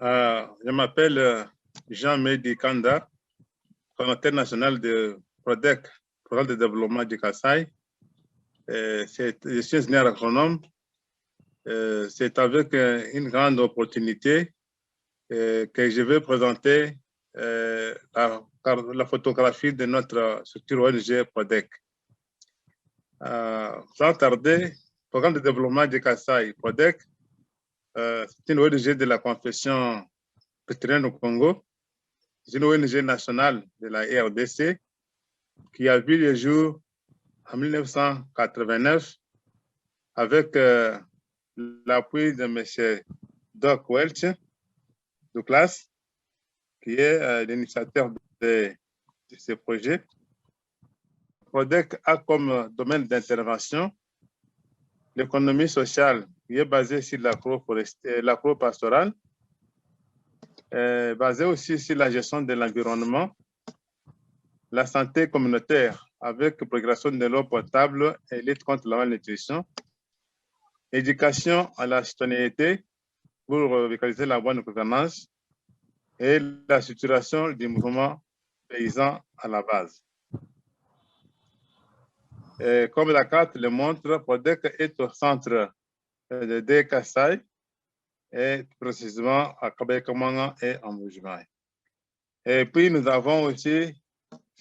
Je m'appelle Jean-Mehdi Kanda, coordonnateur national de PRODEC, Programme de développement du Kasaï. Je suis ingénieur agronome. C'est avec une grande opportunité que je vais présenter la photographie de notre structure ONG PRODEC. Sans tarder, Programme de développement du Kasaï, PRODEC, c'est une ONG de la Confession chrétienne au Congo. C'est une ONG nationale de la RDC qui a vu le jour en 1989 avec l'appui de M. Doc Welch, Douglas, qui est l'initiateur de ce projet. PRODEC a comme domaine d'intervention l'économie sociale qui est basée sur l'agro-pastorale, basée aussi sur la gestion de l'environnement, la santé communautaire avec progression de l'eau potable et lutte contre la malnutrition, éducation à la citoyenneté pour vitaliser la bonne gouvernance et la structuration du mouvement paysan à la base. Et comme la carte le montre, PRODEC est au centre de Kasaï et précisément à Kabeka-Manga et en Mbujimaï. Et puis nous avons aussi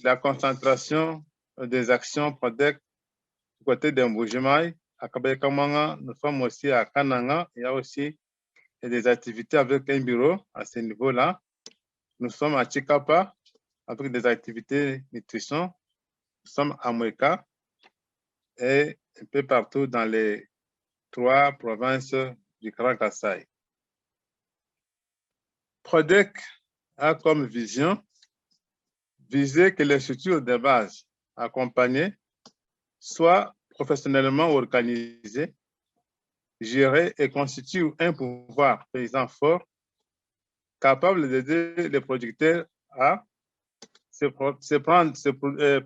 la concentration des actions PRODEC du côté de Mbujimaï. À Kabeka-Manga, nous sommes aussi à Kananga. Il y a aussi des activités avec un bureau à ce niveau-là. Nous sommes à Chikapa avec des activités nutrition. Nous sommes à Mweka et un peu partout dans les 3 provinces du Grand Kasaï. PRODEC a comme vision viser que les structures de base accompagnées soient professionnellement organisées, gérées et constituent un pouvoir paysan fort, capable d'aider les producteurs à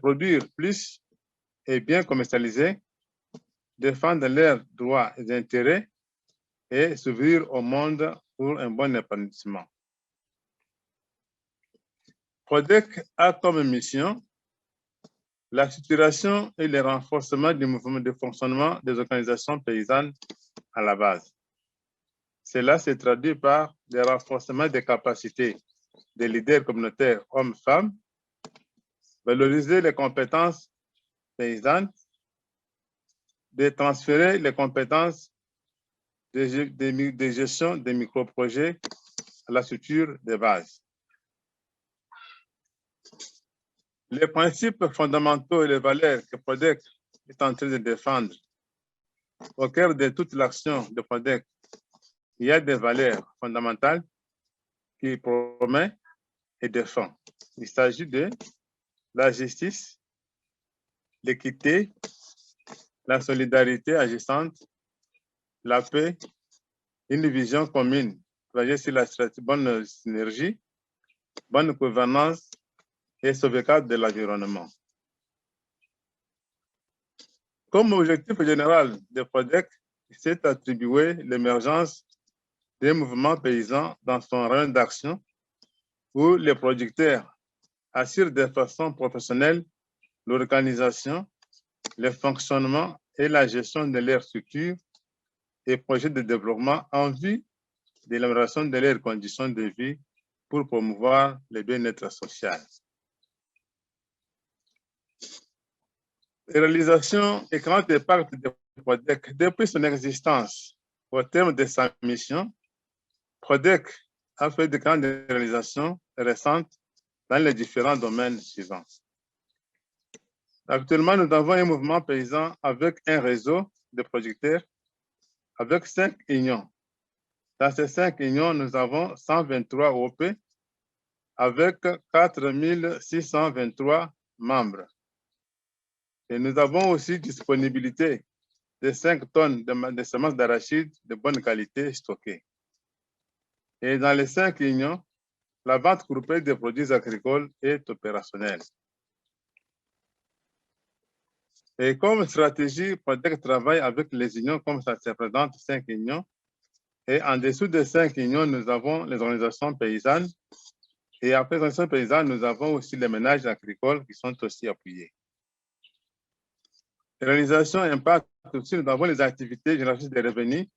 produire plus et bien commercialiser, défendre leurs droits et intérêts et s'ouvrir au monde pour un bon épanouissement. PRODEC a comme mission la structuration et le renforcement du mouvement de fonctionnement des organisations paysannes à la base. Cela se traduit par le renforcement des capacités des leaders communautaires hommes-femmes, valoriser les compétences paysannes, de transférer les compétences de gestion des micro-projets à la structure de base. Les principes fondamentaux et les valeurs que PRODEC est en train de défendre au cœur de toute l'action de PRODEC, il y a des valeurs fondamentales qui promet et défend. Il s'agit de la justice, l'équité, la solidarité agissante, la paix, une vision commune basée sur la bonne synergie, bonne gouvernance et sauvegarde de l'environnement. Comme objectif général de PRODEC, il s'est attribué l'émergence des mouvements paysans dans son rayon d'action où les producteurs assurent de façon professionnelle l'organisation, le fonctionnement et la gestion de leurs structures et projets de développement en vue de l'amélioration de leurs conditions de vie pour promouvoir le bien-être social. Les réalisations et grands impacts de PRODEC depuis son existence au terme de sa mission, PRODEC a fait de grandes réalisations récentes dans les différents domaines suivants. Actuellement, nous avons un mouvement paysan avec un réseau de producteurs avec 5 unions. Dans ces 5 unions, nous avons 123 OP avec 4623 membres. Et nous avons aussi disponibilité de 5 tonnes de semences d'arachide de bonne qualité stockées. Et dans les 5 unions, la vente groupée des produits agricoles est opérationnelle. Et comme stratégie, PRODEC travaille avec les unions comme ça se présente 5 unions Et en dessous de 5 unions, nous avons les organisations paysannes. Et après les organisations paysannes, nous avons aussi les ménages agricoles qui sont aussi appuyés. Les réalisations impactent aussi, nous avons les activités génératrices de revenus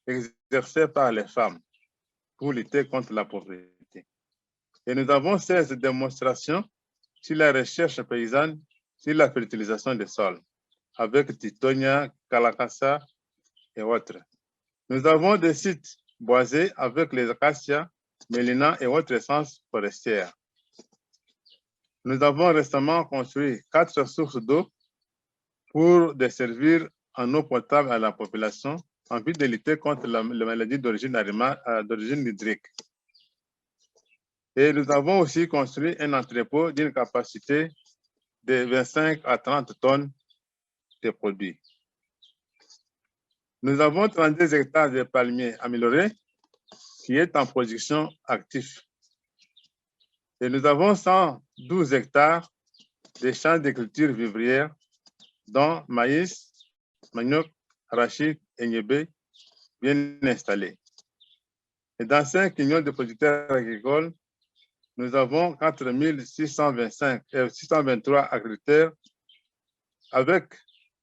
exercées par les femmes pour lutter contre la pauvreté. Et nous avons 16 démonstrations sur la recherche paysanne, sur la fertilisation des sols, avec Titonia, Kalakasa et autres. Nous avons des sites boisés avec les acacias, mélina et autres essences forestières. Nous avons récemment construit 4 sources d'eau pour desservir en eau potable à la population en vue de lutter contre la maladie d'origine hydrique. Et nous avons aussi construit un entrepôt d'une capacité de 25 à 30 tonnes de produits. Nous avons 32 hectares de palmiers améliorés qui est en production active. Et nous avons 112 hectares de champs de culture vivrière, dont maïs, manioc, arachide et niébé bien installés. Et dans 5 millions de producteurs agricoles, nous avons 4 623 agriculteurs avec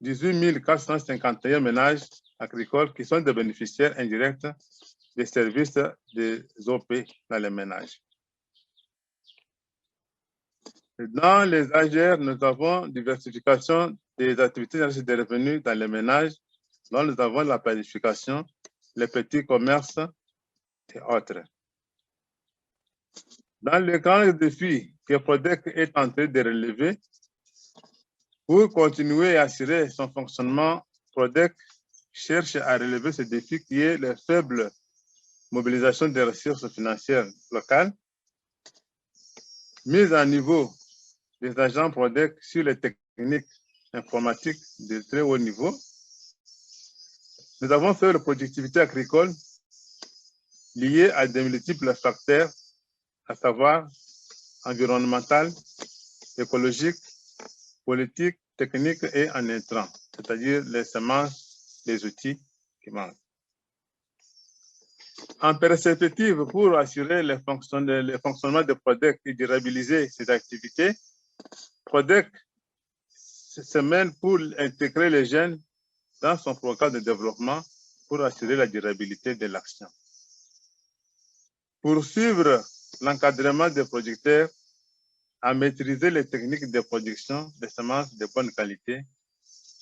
18 451 ménages agricoles qui sont des bénéficiaires indirects des services des OP dans les ménages. Dans les AGR, nous avons diversification des activités de revenus dans les ménages, dont nous avons la planification, les petits commerces et autres. Dans le grand défi que PRODEC est en train de relever, pour continuer à assurer son fonctionnement, PRODEC cherche à relever ce défi qui est la faible mobilisation des ressources financières locales, mise à niveau des agents PRODEC sur les techniques informatiques de très haut niveau. Nous avons fait la productivité agricole liée à de multiples facteurs, à savoir environnemental, écologique, politique, technique et en intrants, c'est-à-dire les semences, les outils qui manquent. En perspective, pour assurer le fonctionnement de PRODEC et durabiliser ses activités, PRODEC se mène pour intégrer les jeunes dans son programme de développement pour assurer la durabilité de l'action. Pour suivre l'encadrement des producteurs, à maîtriser les techniques de production de semences de bonne qualité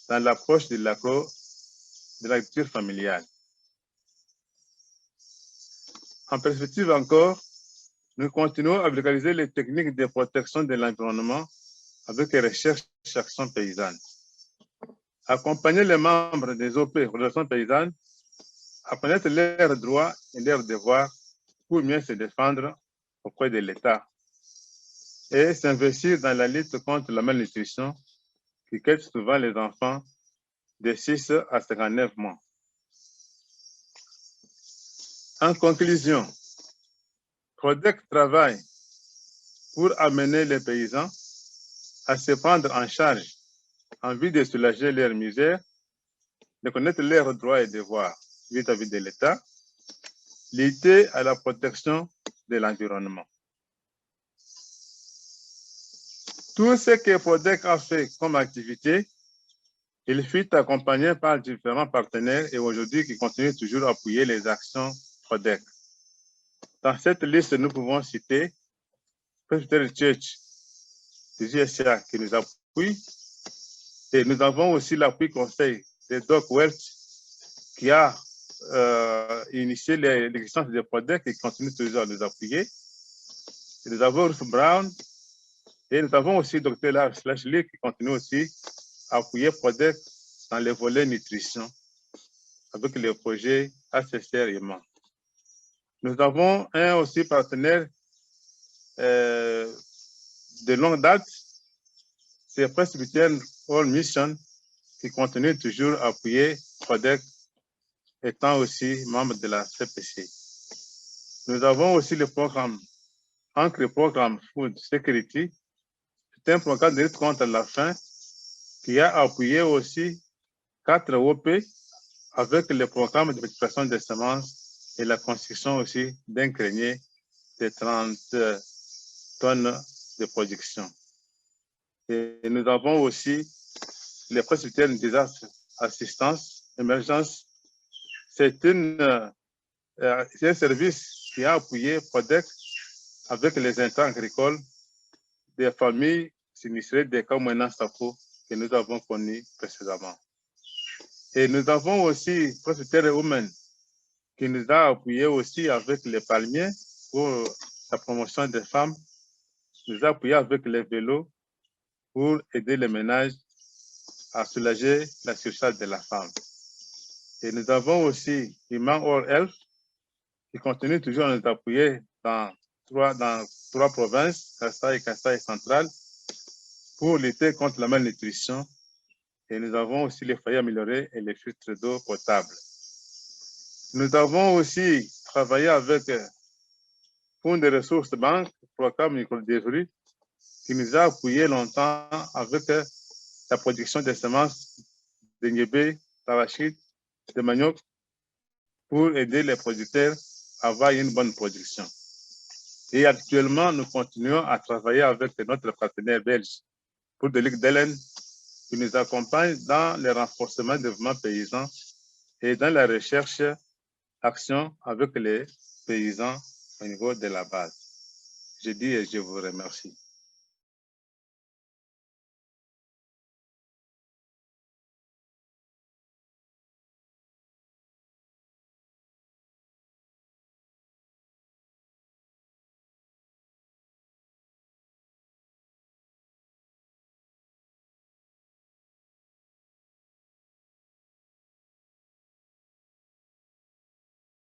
dans l'approche de l'agriculture familiale. En perspective encore, nous continuons à vulgariser les techniques de protection de l'environnement avec les recherches et actions paysannes. Accompagner les membres des OP, relations paysannes, à connaître leurs droits et leurs devoirs pour mieux se défendre auprès de l'État et s'investir dans la lutte contre la malnutrition qui guette souvent les enfants de 6 à 59 mois. En conclusion, PRODEC travaille pour amener les paysans à se prendre en charge en vue de soulager leur misère, de connaître leurs droits et devoirs vis-à-vis de l'État, lutter à la protection de l'environnement. Tout ce que PRODEC a fait comme activité, il fut accompagné par différents partenaires et aujourd'hui qui continuent toujours à appuyer les actions PRODEC. Dans cette liste, nous pouvons citer Presbyterian Church du GSA qui nous appuie et nous avons aussi l'appui conseil de Doc Welch qui a initié l'existence de PRODEC et qui continue toujours à nous appuyer. Et nous avons Ruth Brown et nous avons aussi Dr. Lee qui continue aussi à appuyer PRODEC dans les volets nutrition avec le projet ACCR et MAN. Nous avons un aussi partenaire de longue date, c'est Presbyterian All Mission qui continue toujours à appuyer PRODEC étant aussi membre de la CPC. Nous avons aussi le programme, entre le programme Food Security, c'est un programme de lutte contre la faim qui a appuyé aussi 4 OP avec le programme de multiplication des semences et la construction aussi d'un grenier de 30 tonnes de production. Et nous avons aussi les presbytères désastre assistance, émergence. C'est un service qui a appuyé PRODEC avec les intrants agricoles des familles sinistrées des cas Moena Safo que nous avons connus précédemment. Et nous avons aussi Presbytère Women qui nous a appuyé aussi avec les palmiers pour la promotion des femmes, nous a appuyé avec les vélos pour aider les ménages à soulager la surcharge de la femme. Et nous avons aussi Iman Or Elf qui continue toujours à nous appuyer dans trois provinces, Kasaï et Kasaï centrale, pour lutter contre la malnutrition. Et nous avons aussi les foyers améliorés et les filtres d'eau potable. Nous avons aussi travaillé avec Fonds de ressources banques, programme microdéveloppement, qui nous a appuyé longtemps avec la production des semences de niébé, d'arachide, de manioc, pour aider les producteurs à avoir une bonne production. Et actuellement, nous continuons à travailler avec notre partenaire belge pour de l'ICDLN qui nous accompagne dans le renforcement du développement paysan et dans la recherche action avec les paysans au niveau de la base. Je dis et je vous remercie.